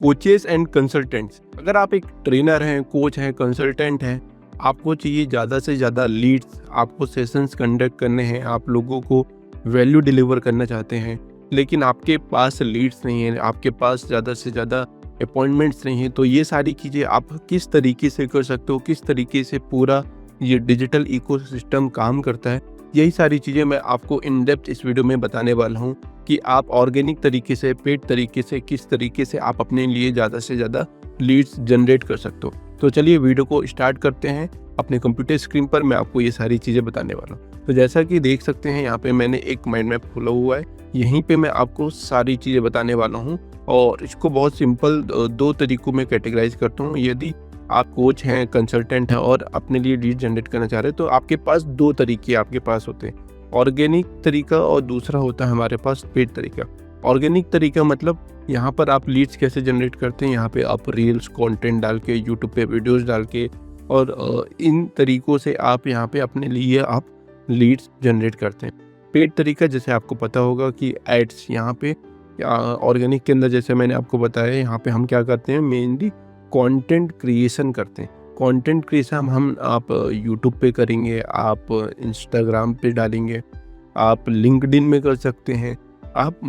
Coaches and consultants. अगर आप एक ट्रेनर हैं, कोच हैं, कंसल्टेंट हैं, आपको चाहिए ज़्यादा से ज़्यादा लीड्स, आपको सेशंस कंडक्ट करने हैं, आप लोगों को वैल्यू डिलीवर करना चाहते हैं, लेकिन आपके पास लीड्स नहीं है, आपके पास ज़्यादा से ज़्यादा अपॉइंटमेंट्स नहीं है, तो ये सारी चीज़ें आप किस तरीके से कर सकते हो, किस तरीके से पूरा ये डिजिटल इकोसिस्टम काम करता है, यही सारी चीज़ें मैं आपको इन डेप्थ इस वीडियो में बताने वाला हूँ कि आप ऑर्गेनिक तरीके से, पेड तरीके से, किस तरीके से आप अपने लिए ज़्यादा से ज़्यादा लीड्स जनरेट कर सकते हो। तो चलिए वीडियो को स्टार्ट करते हैं। अपने कंप्यूटर स्क्रीन पर मैं आपको ये सारी चीज़ें बताने वाला हूँ। तो जैसा कि देख सकते हैं यहाँ पे मैंने एक माइंड मैप खोला हुआ है, यहीं पे मैं आपको सारी चीज़ें बताने वाला हूँ और इसको बहुत सिंपल 2 तरीकों में कैटेगराइज करता हूँ। यदि आप कोच हैं, कंसल्टेंट हैं और अपने लिए लीड जनरेट करना चाह रहे हैं तो आपके पास 2 तरीके आपके पास होते हैं, ऑर्गेनिक तरीका और दूसरा होता है हमारे पास पेड तरीका। ऑर्गेनिक तरीका मतलब यहाँ पर आप लीड्स कैसे जनरेट करते हैं, यहाँ पे आप रील्स कंटेंट डाल के, यूट्यूब पे वीडियोस डाल के और इन तरीकों से आप यहाँ पे अपने लिए आप लीड्स जनरेट करते हैं। पेड तरीका जैसे आपको पता होगा कि एड्स, यहाँ पे ऑर्गेनिक के अंदर जैसे मैंने आपको बताया, यहाँ पे हम क्या करते हैं, मेनली कंटेंट क्रिएशन करते हैं। कंटेंट क्रिएशन हम आप यूट्यूब पे करेंगे, आप इंस्टाग्राम पे डालेंगे, आप लिंक्डइन में कर सकते हैं, आप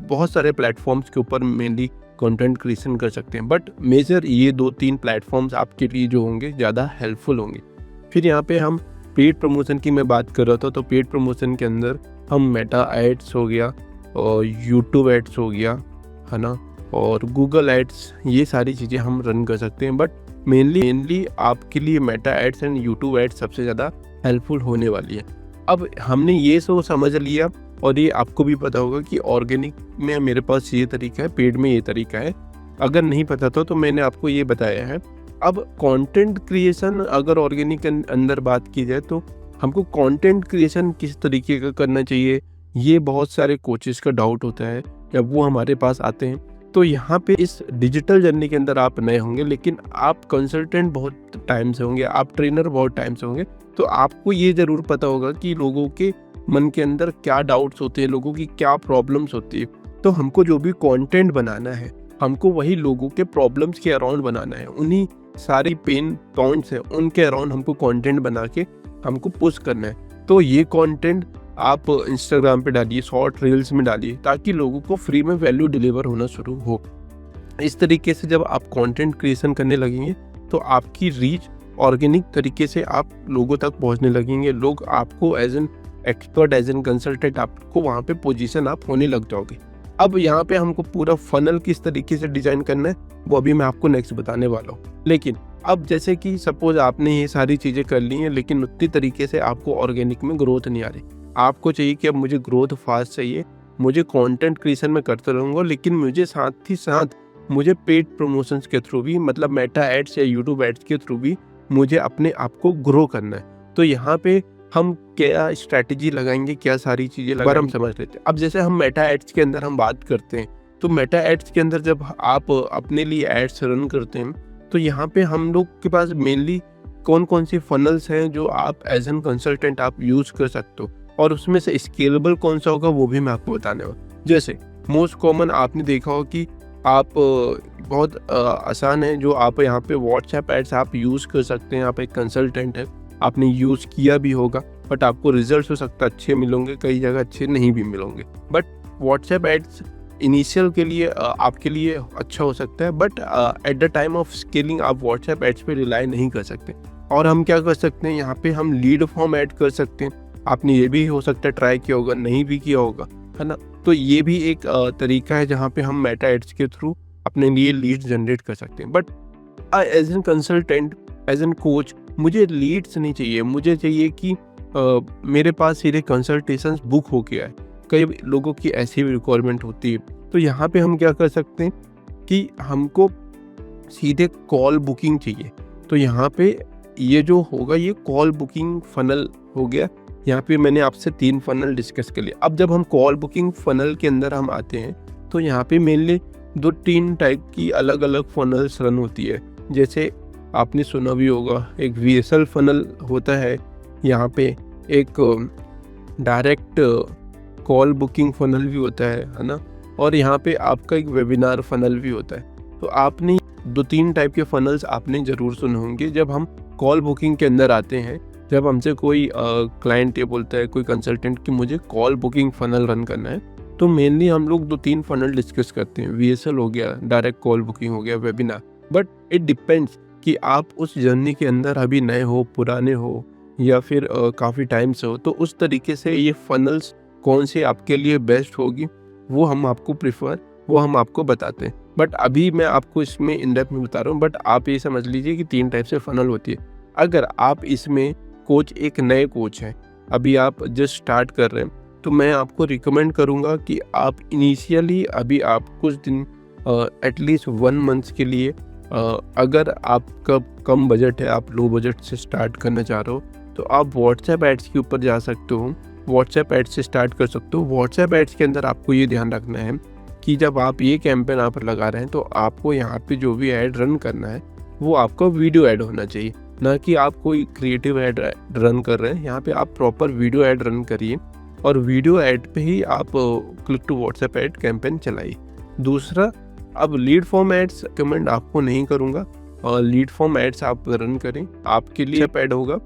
बहुत सारे प्लेटफॉर्म्स के ऊपर मेनली कंटेंट क्रिएशन कर सकते हैं। बट मेजर ये 2-3 प्लेटफॉर्म्स आपके लिए जो होंगे ज़्यादा हेल्पफुल होंगे। फिर यहाँ पे हम पेड प्रमोशन की मैं बात कर रहा था, तो पेड प्रमोशन के अंदर हम मेटा एड्स हो गया और यूट्यूब एड्स हो गया, है ना, और गूगल एड्स, ये सारी चीज़ें हम रन कर सकते हैं। बट मेनली आपके लिए Meta ads and YouTube ads सबसे ज़्यादा हेल्पफुल होने वाली है। अब हमने ये समझ लिया और ये आपको भी पता होगा कि ऑर्गेनिक में मेरे पास ये तरीका है, पेड में ये तरीका है। अगर नहीं पता था तो मैंने आपको ये बताया है। अब कंटेंट क्रिएशन अगर ऑर्गेनिक के अंदर बात की जाए तो हमको कंटेंट क्रिएशन किस तरीके का करना चाहिए, ये बहुत सारे कोचेस का डाउट होता है जब वो हमारे पास आते हैं। तो यहाँ पे इस डिजिटल जर्नी के अंदर आप नए होंगे, लेकिन आप कंसल्टेंट बहुत टाइम से होंगे, आप ट्रेनर बहुत टाइम से होंगे, तो आपको ये ज़रूर पता होगा कि लोगों के मन के अंदर क्या डाउट्स होते हैं, लोगों की क्या प्रॉब्लम्स होती है। तो हमको जो भी कंटेंट बनाना है, हमको वही लोगों के प्रॉब्लम्स के अराउंड बनाना है, उन्हीं सारी पेन पॉइंट्स हैं उनके अराउंड हमको कंटेंट बना के हमको पुश करना है। तो ये कंटेंट आप इंस्टाग्राम पे डालिए, शॉर्ट रील्स में डालिए, ताकि लोगों को फ्री में वैल्यू डिलीवर होना शुरू हो। इस तरीके से जब आप कंटेंट क्रिएशन करने लगेंगे तो आपकी रीच ऑर्गेनिक तरीके से आप लोगों तक पहुंचने लगेंगे। लोग आपको as an expert, as an consultant, आपको वहाँ पे पोजीशन आप होने लग जाओगे। अब यहाँ पे हमको पूरा फनल किस तरीके से डिजाइन करना है वो अभी मैं आपको नेक्स्ट बताने वाला हूँ। लेकिन अब जैसे कि सपोज आपने ये सारी चीज़ें कर ली हैं, लेकिन उतनी तरीके से आपको ऑर्गेनिक में ग्रोथ नहीं आ रही। आपको चाहिए कि अब मुझे ग्रोथ फास्ट चाहिए, मुझे कंटेंट क्रिएशन में करता रहूँगा, लेकिन मुझे साथ ही साथ मुझे पेड प्रमोशंस के थ्रू भी, मतलब मेटा एड्स या यूट्यूब एड्स के थ्रू भी मुझे अपने आप को ग्रो करना है। तो यहाँ पे हम क्या स्ट्रैटेजी लगाएंगे, क्या सारी चीज़ें लगाएंगे, हम समझ लेते हैं। अब जैसे हम मेटा एड्स के अंदर हम बात करते हैं, तो मेटा एड्स के अंदर जब आप अपने लिए एड्स रन करते हैं तो यहाँ पे हम लोग के पास मेनली कौन कौन सी फनल्स हैं जो आप एज एन कंसल्टेंट आप यूज़ कर सकते हो, और उसमें से स्केलेबल कौन सा होगा वो भी मैं आपको बताने वाला। जैसे मोस्ट कॉमन आपने देखा हो कि आप बहुत आसान है, जो आप यहाँ पे व्हाट्सएप एड्स आप यूज़ कर सकते हैं। आप एक कंसल्टेंट है, आपने यूज़ किया भी होगा, बट आपको रिजल्ट हो सकता है अच्छे मिलेंगे, कई जगह अच्छे नहीं भी मिलेंगे। बट व्हाट्सएप एड्स इनिशियल के लिए आपके लिए अच्छा हो सकता है, but at the time of scaling आप व्हाट्सएप एड्स पे रिलाई नहीं कर सकते। और हम क्या कर सकते हैं, यहाँ पे हम लीड फॉर्म ऐड कर सकते हैं। आपने ये भी हो सकता है ट्राई किया होगा, नहीं भी किया होगा, है ना। तो ये भी एक तरीका है जहाँ पे हम मेटा एड्स के थ्रू अपने लिए लीड्स जनरेट कर सकते हैं। But as an consultant, as an coach, मुझे लीड्स नहीं चाहिए, मुझे चाहिए कि मेरे पास सीधे कंसल्टेशंस बुक हो गया है। कई लोगों की ऐसी भी रिक्वायरमेंट होती है। तो यहाँ पे हम क्या कर सकते हैं कि हमको सीधे कॉल बुकिंग चाहिए। तो यहाँ पे ये जो होगा, ये कॉल बुकिंग फनल हो गया। यहाँ पे मैंने आपसे 3 फनल डिस्कस कर लिया। अब जब हम कॉल बुकिंग फनल के अंदर हम आते हैं तो यहाँ पे मेनली 2-3 टाइप की अलग अलग फनल्स रन होती है। जैसे आपने सुना भी होगा, एक VSL फनल होता है, यहाँ पे एक डायरेक्ट कॉल बुकिंग फनल भी होता है ना, और यहाँ पे आपका एक वेबिनार फनल भी होता है। तो आपने 2-3 टाइप के फनल्स आपने ज़रूर सुने होंगे। जब हम कॉल बुकिंग के अंदर आते हैं, जब हमसे कोई क्लाइंट ये बोलता है, कोई कंसल्टेंट कि मुझे कॉल बुकिंग फ़नल रन करना है, तो मेनली हम लोग 2-3 फ़नल डिस्कस करते हैं। VSL हो गया, डायरेक्ट कॉल बुकिंग हो गया, वेबिनार। बट इट डिपेंड्स कि आप उस जर्नी के अंदर अभी नए हो, पुराने हो या फिर काफ़ी टाइम से हो, तो उस तरीके से ये फ़नल्स कौन सी आपके लिए बेस्ट होगी वो हम आपको बताते हैं। बट अभी मैं आपको इसमें इन डेप्थ में बता रहा हूँ, बट आप ये समझ लीजिए कि 3 टाइप से फ़नल होती है। अगर आप इसमें एक नए कोच हैं, अभी आप जस्ट स्टार्ट कर रहे हैं, तो मैं आपको रिकमेंड करूँगा कि आप इनिशियली अभी आप कुछ दिन एटलीस्ट 1 मंथ के लिए अगर आपका कम बजट है, आप लो बजट से स्टार्ट करना चाह रहे हो, तो आप व्हाट्सएप एड्स के ऊपर जा सकते हो। व्हाट्सएप एड्स से स्टार्ट कर सकते हो। व्हाट्सएप एड्स के अंदर आपको ये ध्यान रखना है कि जब आप ये कैंपेन यहाँ पर लगा रहे हैं, तो आपको यहाँ पे जो भी ऐड रन करना है वो आपका वीडियो ऐड होना चाहिए, ना कि आप कोई क्रिएटिव ऐड रन कर रहे हैं। यहाँ पे आप प्रॉपर वीडियो ऐड रन करिए और वीडियो ऐड पे ही आप click to WhatsApp ad campaign चलाइए। दूसरा, अब लीड फॉर्म एड्स कमेंट आपको नहीं करूँगा, और लीड फॉर्म एड्स आप रन करें, आपके लिए ऐड होगा।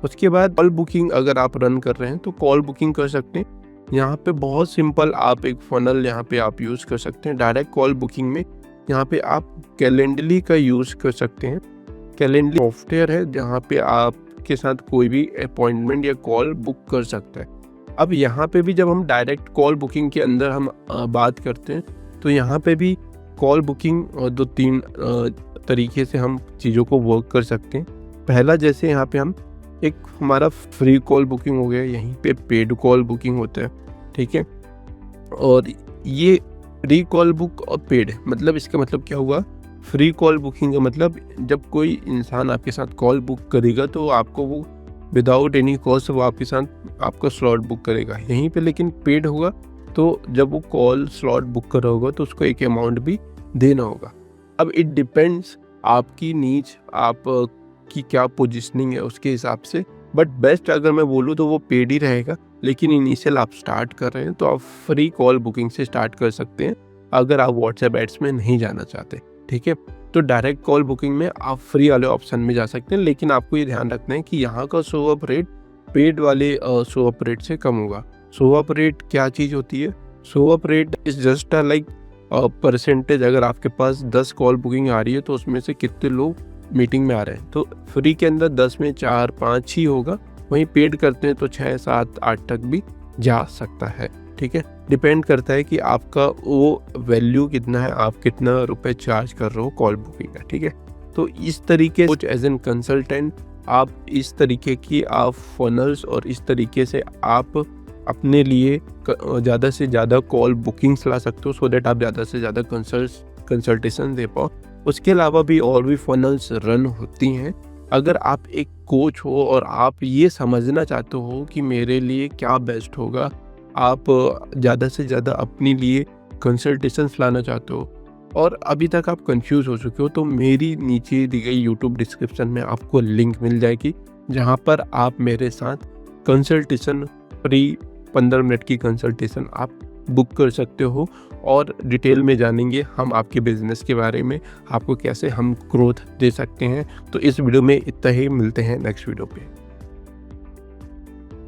उसके बाद कॉल बुकिंग अगर आप रन कर रहे हैं तो कॉल बुकिंग कर सकते हैं। यहाँ पे बहुत सिंपल आप एक फनल यहाँ पे आप यूज़ कर सकते हैं। डायरेक्ट कॉल बुकिंग में यहाँ पे आप कैलेंडली का यूज़ कर सकते हैं। कैलेंडली सॉफ्टवेयर है जहाँ पे आपके साथ कोई भी अपॉइंटमेंट या कॉल बुक कर सकता है। अब यहाँ पे भी जब हम डायरेक्ट कॉल बुकिंग के अंदर हम बात करते हैं, तो यहाँ पे भी कॉल बुकिंग 2-3 तरीके से हम चीज़ों को वर्क कर सकते हैं। पहला, जैसे यहाँ पे हम एक हमारा फ्री कॉल बुकिंग हो गया, यहीं पे पेड कॉल बुकिंग होता है, ठीक है। और ये फ्री कॉल बुक और पेड, मतलब इसका मतलब क्या हुआ, फ्री कॉल बुकिंग का मतलब जब कोई इंसान आपके साथ कॉल बुक करेगा तो आपको वो विदाउट एनी कॉस्ट वो आपके साथ आपका स्लॉट बुक करेगा यहीं पे। लेकिन पेड होगा तो जब वो कॉल स्लॉट बुक कर रहा होगा तो उसको एक अमाउंट भी देना होगा। अब इट डिपेंड्स आपकी नीच, आप की क्या पोजीशनिंग है उसके हिसाब से। बट बेस्ट अगर मैं बोलूँ तो वो पेड ही रहेगा, लेकिन इनिशियल आप स्टार्ट कर रहे हैं तो आप फ्री कॉल बुकिंग से स्टार्ट कर सकते हैं अगर आप व्हाट्सएप एड्स में नहीं जाना चाहते, ठीक है। तो डायरेक्ट कॉल बुकिंग में आप फ्री वाले ऑप्शन में जा सकते हैं, लेकिन आपको ये ध्यान रखना है कि यहाँ का शो अप रेट पेड वाले शो अप रेट से कम होगा। शो अप रेट क्या चीज़ होती है? Show up rate is just like percentage. अगर आपके पास 10 कॉल बुकिंग आ रही है तो उसमें से कितने लोग मीटिंग में आ रहे हैं, तो फ्री के अंदर 10 में 4-5 ही होगा, वहीं पेड करते हैं तो 6, 7, 8 तक भी जा सकता है, ठीक है। डिपेंड करता है कि आपका वो वैल्यू कितना है, आप कितना रुपए चार्ज कर रहे हो कॉल बुकिंग का, ठीक है। तो इस तरीके से एज एन कंसल्टेंट आप इस तरीके की आप फनल्स और इस तरीके से आप अपने लिए ज़्यादा से ज़्यादा कॉल बुकिंग्स ला सकते हो, सो दैट आप ज़्यादा से ज़्यादा कंसल्टेशन दे पाओ। उसके अलावा भी और भी फनल्स रन होती हैं। अगर आप एक कोच हो और आप ये समझना चाहते हो कि मेरे लिए क्या बेस्ट होगा, आप ज़्यादा से ज़्यादा अपने लिए कंसल्टेशंस लाना चाहते हो और अभी तक आप कंफ्यूज हो चुके हो, तो मेरी नीचे दी गई यूट्यूब डिस्क्रिप्शन में आपको लिंक मिल जाएगी जहाँ पर आप मेरे साथ कंसल्टेशन फ्री 15 मिनट की कंसल्टेशन आप बुक कर सकते हो और डिटेल में जानेंगे हम आपके बिजनेस के बारे में, आपको कैसे हम ग्रोथ दे सकते हैं। तो इस वीडियो में इतना ही, मिलते हैं नेक्स्ट वीडियो पे।